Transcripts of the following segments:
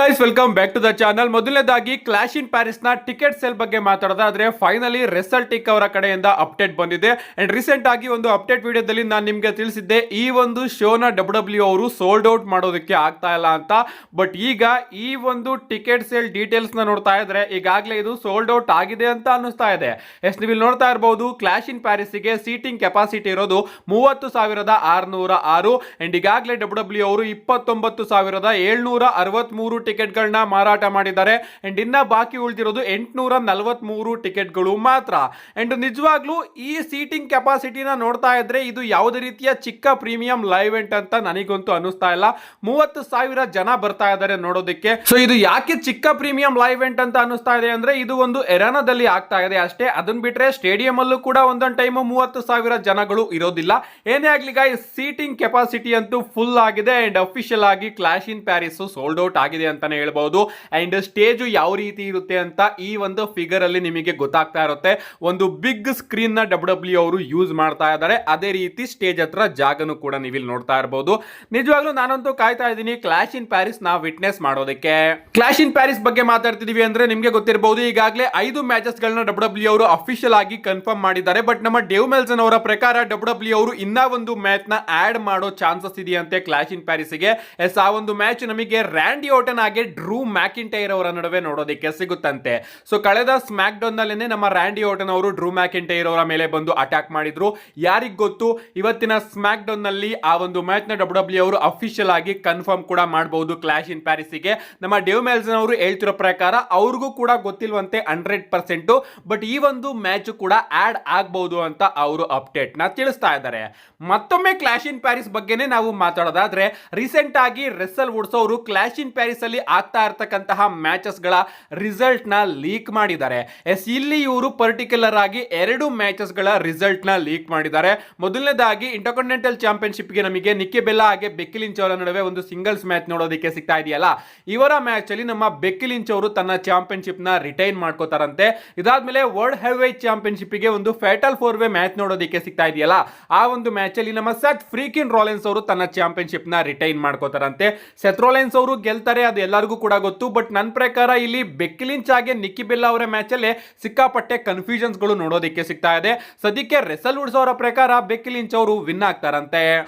Guys welcome back to the channel. ಮೊದಲನೇದಾಗಿ clash in Paris ನ ticket sale ಬಗ್ಗೆ ಮಾತಾಡೋದಾದ್ರೆ ಫೈನಲಿ ರೆಸಲ್ಟಿಕ್ ಅವರ ಕಡೆಯಿಂದ ಅಪ್ಡೇಟ್ ಬಂದಿದೆ. ಅಂಡ್ ರೀಸೆಂಟ್ ಆಗಿ ಒಂದು ಅಪ್ಡೇಟ್ ವಿಡಿಯೋದಲ್ಲಿ ನಾನು ನಿಮಗೆ ತಿಳಿಸಿದ್ದೆ ಈ ಒಂದು ಶೋನ ಡಬ್ಲ್ಯೂ ಅವರು ಸೋಲ್ಡ್ ಔಟ್ ಮಾಡೋದಕ್ಕೆ ಆಗ್ತಾ ಇಲ್ಲ ಅಂತ. ಬಟ್ ಈಗ ಈ ಒಂದು ಟಿಕೆಟ್ ಸೇಲ್ ಡೀಟೇಲ್ಸ್ ನ ನೋಡ್ತಾ ಇದ್ರೆ ಈಗಾಗಲೇ ಇದು ಸೋಲ್ಡ್ ಔಟ್ ಆಗಿದೆ ಅಂತ ಅನ್ನಿಸ್ತಾ ಇದೆ. ನೀವು ಇಲ್ಲಿ ನೋಡ್ತಾ ಇರಬಹುದು ಕ್ಲಾಶ್ ಇನ್ ಪ್ಯಾರಿಸ್ ಗೆ ಸೀಟಿಂಗ್ ಕೆಪಾಸಿಟಿ ಇರೋದು 30,606 ಅಂಡ್ ಈಗಾಗಲೇ ಡಬ್ಲ್ಯೂ ಅವರು 29,763 ಟಿಕೆಟ್ ಗಳನ್ನ ಮಾರಾಟ ಮಾಡಿದ್ದಾರೆ. ಅಂಡ್ ಇನ್ನ ಬಾಕಿ ಉಳಿದಿರೋದು 843 ಟಿಕೆಟ್ಗಳು ಮಾತ್ರ. ಅಂಡ್ ನಿಜವಾಗ್ಲೂ ಈ ಸೀಟಿಂಗ್ ಕೆಪಾಸಿಟಿನ ನೋಡ್ತಾ ಇದ್ರೆ ಇದು ಯಾವುದೇ ರೀತಿಯ ಚಿಕ್ಕ ಪ್ರೀಮಿಯಂ ಲೈವ್ ಇವೆಂಟ್ ಅಂತ ನನಗಂತೂ ಅನಿಸ್ತಾ ಇಲ್ಲ. 30,000 ಜನ ಬರ್ತಾ ಇದ್ದಾರೆ ನೋಡೋದಕ್ಕೆ. ಸೊ ಇದು ಯಾಕೆ ಚಿಕ್ಕ ಪ್ರೀಮಿಯಂ ಲೈವ್ ಇವೆಂಟ್ ಅಂತ ಅನಿಸ್ತಾ ಇದೆ ಅಂದ್ರೆ ಇದು ಒಂದು ಎರಾನಾದಲ್ಲಿ ಆಗ್ತಾ ಇದೆ ಅಷ್ಟೇ. ಅದನ್ನ ಬಿಟ್ರೆ ಸ್ಟೇಡಿಯಂ ಅಲ್ಲೂ ಕೂಡ ಒಂದೊಂದು ಟೈಮ್ 30,000 ಜನಗಳು ಇರೋದಿಲ್ಲ. ಏನೇ ಆಗ್ಲಿ ಗಾಯ್ಸ್, ಸೀಟಿಂಗ್ ಕೆಪಾಸಿಟಿ ಅಂತೂ ಫುಲ್ ಆಗಿದೆ. ಅಂಡ್ ಅಫಿಷಿಯಲ್ ಆಗಿ clash in Paris sold out ಆಗಿದೆ ಅಂತಾನೆ ಹೇಳ್ಬಹುದು. ಅಂಡ್ ಸ್ಟೇಜ್ ಯಾವ ರೀತಿ ಇರುತ್ತೆ ಅಂತ ಈ ಒಂದು ಫಿಗರ್ ಅಲ್ಲಿ ನಿಮಗೆ ಗೊತ್ತಾಗ್ತಾ ಇರುತ್ತೆ. ಒಂದು ಬಿಗ್ ಸ್ಕ್ರೀನ್ ನ ಡಬ್ಲ್ಯೂ ಅವರು ಯೂಸ್ ಮಾಡ್ತಾ ಇದ್ದಾರೆ. ಅದೇ ರೀತಿ ಸ್ಟೇಜ್ ಹತ್ರ ಜಾಗನು ಕೂಡ ನೀವು ಇಲ್ಲಿ ನೋಡ್ತಾ ಇರಬಹುದು. ನಿಜವಾಗ್ಲೂ ನಾನಂತೂ ಕಾಯ್ತಾ ಇದ್ದೀನಿ ಕ್ಲಾಶ್ ಇನ್ ಪ್ಯಾರಿಸ್ ನ ವಿಟ್ನೆಸ್ ಮಾಡೋದಕ್ಕೆ. ಕ್ಲಾಶ್ ಇನ್ ಪ್ಯಾರಿಸ್ ಬಗ್ಗೆ ಮಾತಾಡ್ತಿದೀವಿ ಅಂದ್ರೆ ನಿಮಗೆ ಗೊತ್ತಿರಬಹುದು ಈಗಾಗಲೇ 5 ಮ್ಯಾಚಸ್ ಗಳನ್ನ ಡಬ್ಲ್ಯೂ ಅವರು ಅಫಿಷಿಯಲ್ ಆಗಿ ಕನ್ಫರ್ಮ್ ಮಾಡಿದ್ದಾರೆ. ಬಟ್ ನಮ್ಮ ಡೇವ್ ಮೆಲ್ಸನ್ ಅವರ ಪ್ರಕಾರ ಡಬ್ಲ್ಯೂ ಅವರು ಇನ್ನ ಒಂದು ಮ್ಯಾಚ್ ನ ಆಡ್ ಮಾಡೋ ಚಾನ್ಸಸ್ ಇದೆಯಂತೆ ಕ್ಲಾಶ್ ಇನ್ ಪ್ಯಾರಿಸ್ ಗೆ. ಆ ಒಂದು ಮ್ಯಾಚ್ ನಮಗೆ ರ್ಯಾಂಡಿ ಓಟನ್ ಹಾಗೆ ಡ್ರೂ ಮ್ಯಾಕಿಂಟೈರ್ ಅವರ ನಡುವೆ ನೋಡೋದಕ್ಕೆ ಸಿಗುತ್ತಂತೆ. ಸೊ ಕಳೆದ ಸ್ಮ್ಯಾಕ್ ಡೌನ್ ನಲ್ಲಿ ನಮ್ಮ ರ್ಯಾಂಡಿ ಓಟನ್ ಅವರು ಡ್ರೂ ಮ್ಯಾಕಿಂಟೈರ್ ಅವರ ಮೇಲೆ ಬಂದು ಅಟ್ಯಾಕ್ ಮಾಡಿದ್ರು. ಯಾರಿಗ್ ಗೊತ್ತು ಇವತ್ತಿನ ಸ್ಮ್ಯಾಕ್ ಡೌನ್ ನಲ್ಲಿ ಆ ಒಂದು ಮ್ಯಾಚ್ ನ ಡಬ್ಲ್ಯೂ ಅವರು ಅಫಿಷಿಯಲ್ ಆಗಿ ಕನ್ಫರ್ಮ್ ಕೂಡ ಮಾಡಬಹುದು ಕ್ಲಾಶ್ ಇನ್ ಪ್ಯಾರಿಸ್ ಗೆ. ನಮ್ಮ ಡೇವ್ ಮೆಲ್ಸನ್ ಅವರು ಹೇಳ್ತಿರೋ ಪ್ರಕಾರ ಅವ್ರಿಗೂ ಕೂಡ ಗೊತ್ತಿಲ್ವಂತೆ 100%. ಬಟ್ ಈ ಒಂದು ಮ್ಯಾಚ್ ಕೂಡ ಆಡ್ ಆಗಬಹುದು ಅಂತ ಅವರು ಅಪ್ಡೇಟ್ ನ ತಿಳಿಸ್ತಾ ಇದ್ದಾರೆ. ಮತ್ತೊಮ್ಮೆ ಕ್ಲಾಶ್ ಇನ್ ಪ್ಯಾರಿಸ್ ಬಗ್ಗೆನೇ ನಾವು ಮಾತಾಡೋದಾದ್ರೆ ರೀಸೆಂಟ್ ಆಗಿ ರೆಸಲ್ ವುಡ್ಸ್ ಅವರು ಕ್ಲಾಶ್ ಇನ್ ಪ್ಯಾರಿಸ್ ಅಲ್ಲಿ ಆಗ್ತಾ ಇರತಕ್ಕಂತಹ ಮ್ಯಾಚಸ್ ಗಳ ರಿಸಲ್ಟ್ ನ ಲೀಕ್ ಮಾಡಿದ್ದಾರೆ. ಇಲ್ಲಿ ಇವರು ಪರ್ಟಿಕ್ಯುಲರ್ ಆಗಿ 2 ಮ್ಯಾಚಸ್ ಗಳ ರಿಸಲ್ಟ್ ನ ಲೀಕ್ ಮಾಡಿದ್ದಾರೆ. ಮೊದಲನೇದಾಗಿ ಇಂಟರ್ಕಾಂಟಿನೆಂಟಲ್ ಚಾಂಪಿಯನ್ಶಿಪ್ ಗೆ ನಮಗೆ ನಿಕ್ಕಿ ಬೆಲ್ಲಾ ಹಾಗೆ ಬೆಕ್ಕಿ ಲಿಂಚ್ ಅವರ ನಡುವೆ ಒಂದು ಸಿಂಗಲ್ಸ್ ಮ್ಯಾಚ್ ನೋಡೋದಕ್ಕೆ ಸಿಗ್ತಾ ಇದೆಯಲ್ಲ, ಇವರ ಮ್ಯಾಚ್ ಅಲ್ಲಿ ನಮ್ಮ ಬೆಕ್ಕಿ ಲಿಂಚ್ ಅವರು ತನ್ನ ಚಾಂಪಿಯನ್ಶಿಪ್ ನ ರಿಟೈನ್ ಮಾಡ್ಕೋತಾರಂತೆ. ಇದಾದ್ಮೇಲೆ ವರ್ಲ್ಡ್ ಹೆವಿವೇಟ್ ಚಾಂಪಿಯನ್ಶಿಪ್ ಗೆ ಒಂದು ಫೇಟಲ್ 4-ವೇ ಮ್ಯಾಚ್ ನೋಡೋದಕ್ಕೆ ಸಿಗ್ತಾ ಇದೆಯಲ್ಲ, ಆ ಒಂದು ಮ್ಯಾಚ್ ಅಲ್ಲಿ ನಮ್ಮ ಸೆತ್ ಫ್ರೀಕಿನ್ ರಾಲಿನ್ಸ್ ಅವರು ತನ್ನ ಚಾಂಪಿಯನ್ಶಿಪ್ ನ ರಿಟೈನ್ ಮಾಡ್ಕೋತಾರಂತೆ. ಸೆತ್ ರಾಲಿನ್ಸ್ ಅವರು ಗೆಲ್ತಾರೆ, ಅದು ಎಲ್ಲರಿಗೂ ಕೂಡ ಗೊತ್ತು. ಬಟ್ ನನ್ನ ಪ್ರಕಾರ ಇಲ್ಲಿ ಬೆಕ್ಕಿ ಲಿಂಚ್ ಹಾಗೆ ನಿಕ್ಕಿ ಬೆಲ್ಲಾ ಅವರ ಮ್ಯಾಚ್ ಅಲ್ಲಿ ಸಿಕ್ಕಾಪಟ್ಟೆ ಕನ್ಫ್ಯೂಷನ್ಸ್ ಗಳು ನೋಡೋದಕ್ಕೆ ಸಿಗ್ತಾ ಇದೆ. ಸದ್ಯಕ್ಕೆ ರೆಸಲ್ ವುಡ್ಸ್ ಅವರ ಪ್ರಕಾರ ಬೆಕ್ಕಿ ಲಿಂಚ್ ಅವರು ವಿನ್ ಆಗ್ತಾರಂತೆ.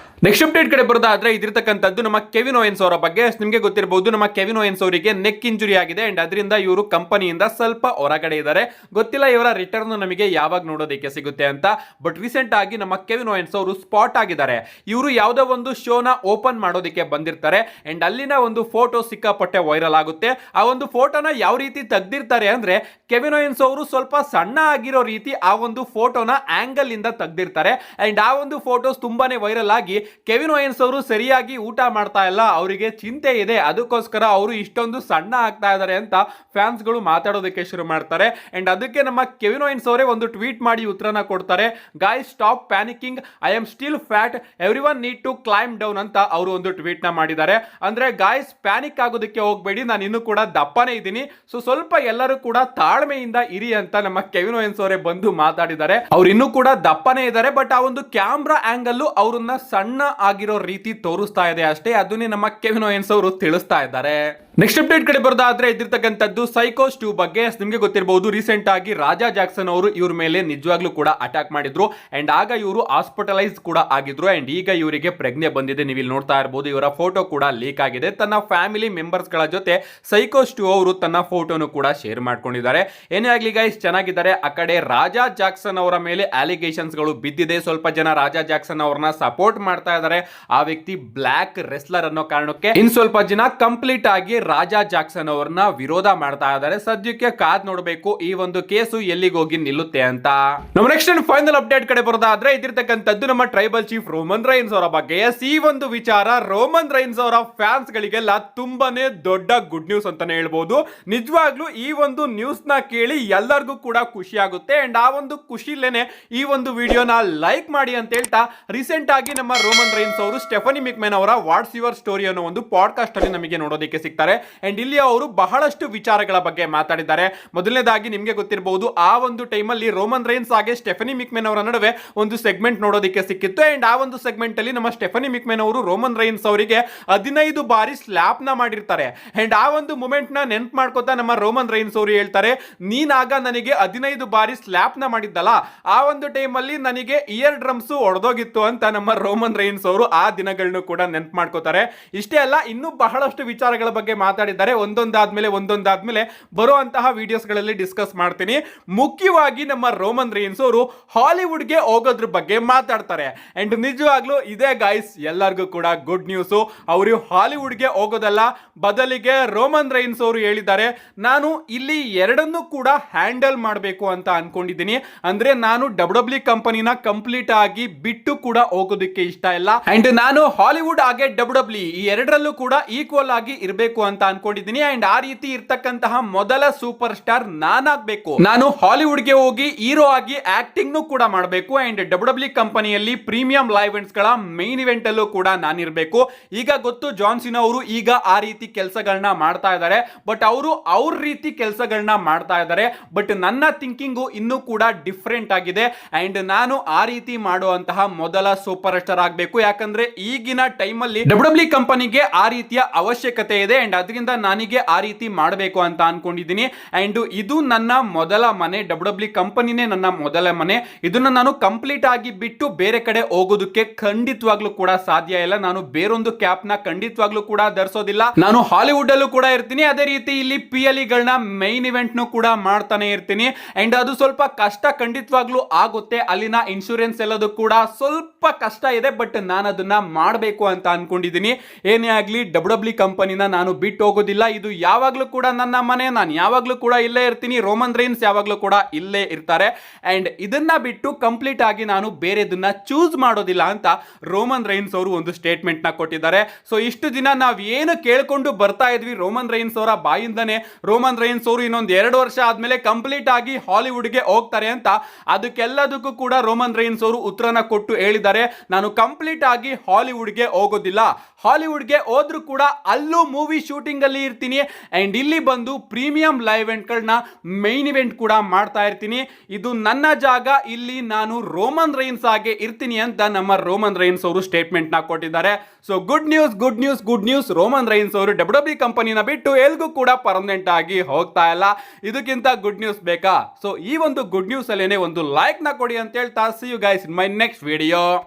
ನೆಕ್ಸ್ಟ್ ಅಪ್ಡೇಟ್ ಕಡೆ ಬರೋದಾದ್ರೆ ಇದಿರ್ತಕ್ಕಂಥದ್ದು ನಮ್ಮ ಕೆವಿನ್ ಓಯನ್ಸ್ ಅವರ ಬಗ್ಗೆ. ನಿಮಗೆ ಗೊತ್ತಿರಬಹುದು ನಮ್ಮ ಕೆವಿನ್ ಓಯನ್ಸ್ ಅವರಿಗೆ ನೆಕ್ ಇಂಜುರಿ ಆಗಿದೆ ಅಂಡ್ ಅದರಿಂದ ಇವರು ಕಂಪನಿಯಿಂದ ಸ್ವಲ್ಪ ಹೊರಗಡೆ ಇದ್ದಾರೆ. ಗೊತ್ತಿಲ್ಲ ಇವರ ರಿಟರ್ನ್ ನಮಗೆ ಯಾವಾಗ ನೋಡೋದಕ್ಕೆ ಸಿಗುತ್ತೆ ಅಂತ. ಬಟ್ ರೀಸೆಂಟ್ ಆಗಿ ನಮ್ಮ ಕೆವಿನ್ ಓಯನ್ಸ್ ಅವರು ಸ್ಪಾಟ್ ಆಗಿದ್ದಾರೆ. ಇವರು ಯಾವುದೋ ಒಂದು ಶೋನ ಓಪನ್ ಮಾಡೋದಕ್ಕೆ ಬಂದಿರ್ತಾರೆ ಅಂಡ್ ಅಲ್ಲಿನ ಒಂದು ಫೋಟೋ ಸಿಕ್ಕಾಪಟ್ಟೆ ವೈರಲ್ ಆಗುತ್ತೆ. ಆ ಒಂದು ಫೋಟೋನ ಯಾವ ರೀತಿ ತೆಗ್ದಿರ್ತಾರೆ ಅಂದ್ರೆ ಕೆವಿನ್ ಓಯನ್ಸ್ ಅವರು ಸ್ವಲ್ಪ ಸಣ್ಣ ಆಗಿರೋ ರೀತಿ ಆ ಒಂದು ಫೋಟೋನ ಆಂಗಲ್ ಇಂದ ತೆಗ್ದಿರ್ತಾರೆ ಅಂಡ್ ಆ ಒಂದು ಫೋಟೋಸ್ ತುಂಬಾನೇ ವೈರಲ್ ಆಗಿ ಕೆವಿನ್ ಓಯನ್ಸ್ ಅವರು ಸರಿಯಾಗಿ ಊಟ ಮಾಡ್ತಾ ಇಲ್ಲ, ಅವರಿಗೆ ಚಿಂತೆ ಇದೆ, ಅದಕ್ಕೋಸ್ಕರ ಅವರು ಇಷ್ಟೊಂದು ಸಣ್ಣ ಆಗ್ತಾ ಇದ್ದಾರೆ ಅಂತ ಫ್ಯಾನ್ಸ್ ಗಳು ಮಾತಾಡೋದಕ್ಕೆ ಶುರು ಮಾಡ್ತಾರೆ. ಅಂಡ್ ಅದಕ್ಕೆ ನಮ್ಮ ಕೆವಿನ್ ಓಯನ್ಸ್ ಅವರೇ ಒಂದು ಟ್ವೀಟ್ ಮಾಡಿ ಉತ್ತರನ ಕೊಡ್ತಾರೆ. Guys stop panicking, I am still fat, everyone need to climb down ಅಂತ ಅವರು ಒಂದು ಟ್ವೀಟ್ ನ ಮಾಡಿದ್ದಾರೆ. ಅಂದ್ರೆ ಗಾಯ್ಸ್ ಪ್ಯಾನಿಕ್ ಆಗೋದಕ್ಕೆ ಹೋಗ್ಬೇಡಿ, ನಾನು ಇನ್ನು ಕೂಡ ದಪ್ಪನೇ ಇದ್ದೀನಿ, ಸೊ ಸ್ವಲ್ಪ ಎಲ್ಲರೂ ಕೂಡ ತಾಳ್ಮೆಯಿಂದ ಇರಿ ಅಂತ ನಮ್ಮ ಕೆವಿನ್ ಓಯನ್ಸ್ ಅವರೇ ಬಂದು ಮಾತಾಡಿದ್ದಾರೆ. ಅವ್ರು ಇನ್ನೂ ಕೂಡ ದಪ್ಪನೇ ಇದ್ದಾರೆ, ಬಟ್ ಆ ಒಂದು ಕ್ಯಾಮ್ರಾ ಆಂಗಲ್ ಅವ್ರನ್ನ ಸಣ್ಣ ಆಗಿರೋ ರೀತಿ ತೋರಿಸ್ತಾ ಇದೆ ಅಷ್ಟೇ. ಅದನ್ನೇ ನಮ್ಮ ಕೆವಿನ್ ಓಯನ್ಸ್ ಅವರು ತಿಳಿಸ್ತಾ ಇದ್ದಾರೆ. ನೆಕ್ಸ್ಟ್ ಅಪ್ಡೇಟ್ ಕಡೆ ಬರೋದಾದ್ರೆ ಇದಿರ್ತಕ್ಕಂಥದ್ದು ಸೈಕೋಸ್ 2 ಬಗ್ಗೆ. ನಿಮಗೆ ಗೊತ್ತಿರಬಹುದು ರೀಸೆಂಟ್ ಆಗಿ ರಾಜಾ ಜಾಕ್ಸನ್ ಅವರು ಇವ್ರ ಮೇಲೆ ನಿಜವಾಗ್ಲೂ ಕೂಡ ಅಟ್ಯಾಕ್ ಮಾಡಿದ್ರು ಅಂಡ್ ಆಗ ಇವರು ಹಾಸ್ಪಿಟಲೈಸ್ ಕೂಡ ಆಗಿದ್ರು ಅಂಡ್ ಈಗ ಇವರಿಗೆ ಪ್ರಜ್ಞೆ ಬಂದಿದೆ. ನೀವು ಇಲ್ಲಿ ನೋಡ್ತಾ ಇರಬಹುದು ಇವರ ಫೋಟೋ ಕೂಡ ಲೀಕ್ ಆಗಿದೆ. ತನ್ನ ಫ್ಯಾಮಿಲಿ ಮೆಂಬರ್ಸ್ ಗಳ ಜೊತೆ ಸೈಕೋಸ್ 2 ಅವರು ತನ್ನ ಫೋಟೋನು ಕೂಡ ಶೇರ್ ಮಾಡ್ಕೊಂಡಿದ್ದಾರೆ. ಏನೇ ಆಗ್ಲಿ ಗೈಸ್ ಚೆನ್ನಾಗಿದ್ದಾರೆ. ಆ ಕಡೆ ರಾಜಾ ಜಾಕ್ಸನ್ ಅವರ ಮೇಲೆ ಅಲಿಗೇಷನ್ಸ್ ಗಳು ಬಿದ್ದಿದೆ. ಸ್ವಲ್ಪ ಜನ ರಾಜಾ ಜಾಕ್ಸನ್ ಅವರನ್ನ ಸಪೋರ್ಟ್ ಮಾಡ್ತಾ ಇದ್ದಾರೆ. ಆ ವ್ಯಕ್ತಿ ಬ್ಲಾಕ್ ರೆಸ್ಲರ್ ಅನ್ನೋ ಕಾರಣಕ್ಕೆ ಇನ್ ಸ್ವಲ್ಪ ಜನ ಕಂಪ್ಲೀಟ್ ಆಗಿ ರಾಜಾ ಜಾಕ್ಸನ್ ಅವರನ್ನ ವಿರೋಧ ಮಾಡ್ತಾ ಇದ್ದಾರೆ. ಸದ್ಯಕ್ಕೆ ಕಾದ್ ನೋಡಬೇಕು ಈ ಒಂದು ಕೇಸು ಎಲ್ಲಿಗೆ ಹೋಗಿ ನಿಲ್ಲುತ್ತೆ ಅಂತ. ನಮ್ಮ ನೆಕ್ಸ್ಟ್ ಫೈನಲ್ ಅಪ್ಡೇಟ್ ಕಡೆ ಬರೋದಾದ್ರೆ ಇದಿರ್ತಕ್ಕಂಥದ್ದು ನಮ್ಮ ಟ್ರೈಬಲ್ ಚೀಫ್ ರೋಮನ್ ರೈನ್ಸ್ ಅವರ ಬಗ್ಗೆ. ಈ ಒಂದು ವಿಚಾರ ರೋಮನ್ ರೈನ್ಸ್ ಅವರ ಫ್ಯಾನ್ಸ್ ಗಳಿಗೆಲ್ಲ ತುಂಬಾನೇ ದೊಡ್ಡ ಗುಡ್ ನ್ಯೂಸ್ ಅಂತಾನೆ ಹೇಳ್ಬಹುದು. ನಿಜವಾಗ್ಲೂ ಈ ಒಂದು ನ್ಯೂಸ್ ನ ಕೇಳಿ ಎಲ್ಲರಿಗೂ ಕೂಡ ಖುಷಿ ಆಗುತ್ತೆ ಅಂಡ್ ಆ ಒಂದು ಖುಷಿಲೇನೆ ಈ ಒಂದು ವಿಡಿಯೋನ ಲೈಕ್ ಮಾಡಿ ಅಂತ ಹೇಳ್ತಾ ರೀಸೆಂಟ್ ಆಗಿ ನಮ್ಮ ರೋಮನ್ ರೈನ್ಸ್ ಅವರು ಸ್ಟೆಫನಿ ಮಿಕ್ಮೆನ್ ಅವರ ವಾಟ್ಸ್ ಯುವರ್ ಸ್ಟೋರಿ ಅನ್ನೋ ಒಂದು ಪಾಡ್ಕಾಸ್ಟ್ ಅಲ್ಲಿ ನಮಗೆ ನೋಡೋದಕ್ಕೆ ಸಿಗ್ತಾರೆ. ಅಂಡ್ ಇಲ್ಲಿ ಅವರು ಬಹಳಷ್ಟು ವಿಚಾರಗಳ ಬಗ್ಗೆ ಮಾತಾಡಿದ್ದಾರೆ. ಮೊದಲನೇದಾಗಿ ನಿಮಗೆ ಗೊತ್ತಿರಬಹುದು, ಆ ಒಂದು ಟೈಮಲ್ಲಿ ರೋಮನ್ ರೈನ್ಸ್ ಹಾಗೆ ಸ್ಟೆಫನಿ ಮಿಕ್ಮೆನ್ ಅವರ ನಡುವೆ ಒಂದು ಸೆಗ್ಮೆಂಟ್ ನೋಡೋದಕ್ಕೆ ಸಿಕ್ಕಿತ್ತು. ಅಂಡ್ ಆ ಒಂದು ಸೆಗ್ಮೆಂಟ್ ಅಲ್ಲಿ ನಮ್ಮ ಸ್ಟೆಫನಿ ಮಿಕ್ಮೆನ್ ಅವರು ರೋಮನ್ ರೈನ್ಸ್ ಅವರಿಗೆ 15 ಬಾರಿ ಸ್ಲಾಪ್ ನ ಮಾಡಿರ್ತಾರೆ. ಅಂಡ್ ಆ ಒಂದು ಮೂಮೆಂಟ್ ನ ನೆನ್ಪು ಮಾಡ್ಕೋತಾ ನಮ್ಮ ರೋಮನ್ ರೈನ್ಸ್ ಅವರು ಹೇಳ್ತಾರೆ, ನೀನಾಗ ನನಗೆ 15 ಬಾರಿ ಸ್ಲಾಪ್ ನ ಮಾಡಿದ್ದಲ್ಲ, ಆ ಒಂದು ಟೈಮ್ ಅಲ್ಲಿ ನನಗೆ ಇಯರ್ ಡ್ರಮ್ಸ್ ಹೊಡೆದೋಗಿತ್ತು ಅಂತ ನಮ್ಮ ರೋಮನ್ ರೈನ್ಸ್ ಅವರು ಆ ದಿನಗಳನ್ನು ಕೂಡ ನೆನ್ಪು ಮಾಡ್ಕೋತಾರೆ. ಇಷ್ಟೇ ಅಲ್ಲ, ಇನ್ನೂ ಬಹಳಷ್ಟು ವಿಚಾರಗಳ ಬಗ್ಗೆ ಮಾತಾಡಿದ್ದಾರೆ. ಒಂದೊಂದಾದ್ಮೇಲೆ ಬರುವಂತಹ ವಿಡಿಯೋಸ್ ಗಳಲ್ಲಿ ಡಿಸ್ಕಸ್ ಮಾಡ್ತೀನಿ. ಮುಖ್ಯವಾಗಿ ನಮ್ಮ ರೋಮನ್ ರೈನ್ಸ್ ಅವರು ಹಾಲಿವುಡ್ ಗೆ ಹೋಗೋದ್ರ ಬಗ್ಗೆ ಮಾತಾಡ್ತಾರೆ. ಅಂಡ್ ನಿಜವಾಗ್ಲೂ ಇದೇ ಗೈಸ್ ಎಲ್ಲರಿಗೂ ಕೂಡ ಗುಡ್ ನ್ಯೂಸ್. ಅವರು ಹಾಲಿವುಡ್ ಗೆ ಹೋಗೋದಲ್ಲ, ಬದಲಿಗೆ ರೋಮನ್ ರೈನ್ಸ್ ಅವರು ಹೇಳಿದ್ದಾರೆ, ನಾನು ಇಲ್ಲಿ ಎರಡನ್ನೂ ಕೂಡ ಹ್ಯಾಂಡಲ್ ಮಾಡಬೇಕು ಅಂತ ಅನ್ಕೊಂಡಿದ್ದೀನಿ. ಅಂದ್ರೆ ನಾನು ಡಬ್ಲ್ಯೂ ಕಂಪನಿನ ಕಂಪ್ಲೀಟ್ ಆಗಿ ಬಿಟ್ಟು ಕೂಡ ಹೋಗೋದಕ್ಕೆ ಇಷ್ಟ ಇಲ್ಲ. ಅಂಡ್ ನಾನು ಹಾಲಿವುಡ್ ಹಾಗೆ ಡಬ್ಲ್ಯೂ ಈ ಎರಡರಲ್ಲೂ ಕೂಡ ಈಕ್ವಲ್ ಆಗಿ ಇರಬೇಕು ಅಂತ ಅನ್ಕೊಂಡಿದ್ದೀನಿ. ಅಂಡ್ ಆ ರೀತಿ ಇರ್ತಕ್ಕಂತಹ ಮೊದಲ ಸೂಪರ್ ಸ್ಟಾರ್ ನಾನಾಗಬೇಕು. ನಾನು ಹಾಲಿವುಡ್ ಗೆ ಹೋಗಿ ಹೀರೋ ಆಗಿ ಆಕ್ಟಿಂಗ್ ಕೂಡ ಮಾಡಬೇಕು. ಅಂಡ್ ಡಬ್ಲ್ಯೂ ಕಂಪನಿಯಲ್ಲಿ ಪ್ರೀಮಿಯಂ ಲೈವ್ ಇವೆಂಟ್ಸ್ ಗಳ ಮೈನ್ ಇವೆಂಟ್ ಅಲ್ಲೂ ಕೂಡ ನಾನಿರಬೇಕು. ಈಗ ಗೊತ್ತು, ಜಾನ್ ಸಿನಾ ಅವರು ಈಗ ಆ ರೀತಿ ಕೆಲಸಗಳನ್ನ ಮಾಡ್ತಾ ಇದ್ದಾರೆ. ಬಟ್ ಅವರು ಅವ್ರ ರೀತಿ ಕೆಲಸಗಳನ್ನ ಮಾಡ್ತಾ ಇದ್ದಾರೆ. ಬಟ್ ನನ್ನ ಥಿಂಕಿಂಗು ಇನ್ನೂ ಕೂಡ ಡಿಫ್ರೆಂಟ್ ಆಗಿದೆ. ಅಂಡ್ ನಾನು ಆ ರೀತಿ ಮಾಡುವಂತಹ ಮೊದಲ ಸೂಪರ್ ಸ್ಟಾರ್ ಆಗಬೇಕು. ಯಾಕಂದ್ರೆ ಈಗಿನ ಟೈಮ್ ಅಲ್ಲಿ ಡಬ್ಲ್ಯೂ ಕಂಪನಿಗೆ ಆ ರೀತಿಯ ಅವಶ್ಯಕತೆ ಇದೆ. ಅಂಡ್ ಅದರಿಂದ ನನಗೆ ಆ ರೀತಿ ಮಾಡಬೇಕು ಅಂತ ಅನ್ಕೊಂಡಿದ್ದೀನಿ. ಅಂಡ್ ಇದು ನನ್ನ ಮೊದಲ ಮನೆ, ಡಬ್ಲ್ಯೂ ಕಂಪನಿನೇ ನನ್ನ ಮೊದಲ ಮನೆ. ಇದನ್ನ ನಾನು ಕಂಪ್ಲೀಟ್ ಆಗಿ ಬಿಟ್ಟು ಬೇರೆ ಕಡೆ ಹೋಗೋದಕ್ಕೆ ಖಂಡಿತವಾಗ್ಲೂ ಕೂಡ ಸಾಧ್ಯ ಇಲ್ಲ. ನಾನು ಬೇರೊಂದು ಕ್ಯಾಪ್ ನ ಖಂಡಿತವಾಗ್ಲೂ ಕೂಡ ಧರಿಸೋದಿಲ್ಲ. ನಾನು ಹಾಲಿವುಡ್ ಅಲ್ಲೂ ಕೂಡ ಇರ್ತೀನಿ, ಅದೇ ರೀತಿ ಇಲ್ಲಿ PLE ಗಳನ್ನ ಮೈನ್ ಇವೆಂಟ್ ಕೂಡ ಮಾಡ್ತಾನೆ ಇರ್ತೀನಿ. ಅಂಡ್ ಅದು ಸ್ವಲ್ಪ ಕಷ್ಟ ಖಂಡಿತವಾಗ್ಲೂ ಆಗುತ್ತೆ. ಅಲ್ಲಿನ ಇನ್ಶೂರೆನ್ಸ್ ಎಲ್ಲದೂ ಕೂಡ ಸ್ವಲ್ಪ ಕಷ್ಟ ಇದೆ. ಬಟ್ ನಾನು ಅದನ್ನ ಮಾಡಬೇಕು ಅಂತ ಅನ್ಕೊಂಡಿದ್ದೀನಿ. ಏನೇ ಆಗ್ಲಿ ಡಬ್ಲ್ಯೂ ಕಂಪನಿನ ನಾನು ಬಿಟ್ಟು ಹೋಗೋದಿಲ್ಲ. ಇದು ಯಾವಾಗ್ಲೂ ಕೂಡ ನನ್ನ ಮನೆ, ನಾನು ಯಾವಾಗ್ಲೂ ಕೂಡ ಇಲ್ಲೇ ಇರ್ತೀನಿ. ರೋಮನ್ ರೈನ್ಸ್ ಯಾವಾಗ್ಲೂ ಕೂಡ ಇಲ್ಲೇ ಇರ್ತಾರೆ. ಅಂಡ್ ಇದನ್ನ ಬಿಟ್ಟು ಕಂಪ್ಲೀಟ್ ಆಗಿ ನಾನು ಬೇರೆದನ್ನ ಚೂಸ್ ಮಾಡೋದಿಲ್ಲ ಅಂತ ರೋಮನ್ ರೈನ್ಸ್ ಅವರು ಒಂದು ಸ್ಟೇಟ್ಮೆಂಟ್ ನ ಕೊಟ್ಟಿದ್ದಾರೆ. ಸೊ ಇಷ್ಟು ದಿನ ನಾವ್ ಏನು ಕೇಳ್ಕೊಂಡು ಬರ್ತಾ ಇದ್ವಿ ರೋಮನ್ ರೈನ್ಸ್ ಅವರ ಬಾಯಿಂದನೇ, ರೋಮನ್ ರೈನ್ಸ್ ಅವರು ಇನ್ನೊಂದು 2 ವರ್ಷ ಆದ್ಮೇಲೆ ಕಂಪ್ಲೀಟ್ ಆಗಿ ಹಾಲಿವುಡ್ ಗೆ ಹೋಗ್ತಾರೆ ಅಂತ, ಅದಕ್ಕೆಲ್ಲದಕ್ಕೂ ಕೂಡ ರೋಮನ್ ರೈನ್ಸ್ ಅವರು ಉತ್ತರನ ಕೊಟ್ಟು ಹೇಳಿದ್ದಾರೆ, ನಾನು ಕಂಪ್ಲೀಟ್ ಆಗಿ ಹಾಲಿವುಡ್ ಗೆ ಹೋಗೋದಿಲ್ಲ. ಹಾಲಿವುಡ್ ಗೆ ಹೋದ್ರೂ ಕೂಡ ಅಲ್ಲೂ ಮೂವಿ ಶೂಟಿಂಗ್ ಅಲ್ಲಿ ಇರ್ತೀನಿ. ಅಂಡ್ ಇಲ್ಲಿ ಬಂದು ಪ್ರೀಮಿಯಂ ಲೈವ್ ಇವೆಂಟ್ ಗಳನ್ನ ಮೈನ್ ಇವೆಂಟ್ ಕೂಡ ಮಾಡ್ತಾ ಇರ್ತೀನಿ. ಇದು ನನ್ನ ಜಾಗ, ಇಲ್ಲಿ ನಾನು ರೋಮನ್ ರೈನ್ಸ್ ಆಗಿ ಇರ್ತೀನಿ ಅಂತ ನಮ್ಮ ರೋಮನ್ ರೈನ್ಸ್ ಅವರು ಸ್ಟೇಟ್ಮೆಂಟ್ ನ ಕೊಟ್ಟಿದ್ದಾರೆ. So good news, Roman Reigns ಅವರು ಡಬ್ಲ್ಯೂ ಕಂಪನಿನ ಬಿಟ್ಟು ಎಲ್ಗೂ ಕೂಡ ಪರ್ಮನೆಂಟ್ ಆಗಿ ಹೋಗ್ತಾ ಇಲ್ಲ. ಇದಕ್ಕಿಂತ ಗುಡ್ ನ್ಯೂಸ್ ಬೇಕಾ? ಸೊ ಈ ಒಂದು ಗುಡ್ ನ್ಯೂಸ್ ಅಲ್ಲೇನೆ ಒಂದು ಲೈಕ್ ನ ಕೊಡಿ ಅಂತ ಹೇಳ್ತಾ, see you guys in my next video.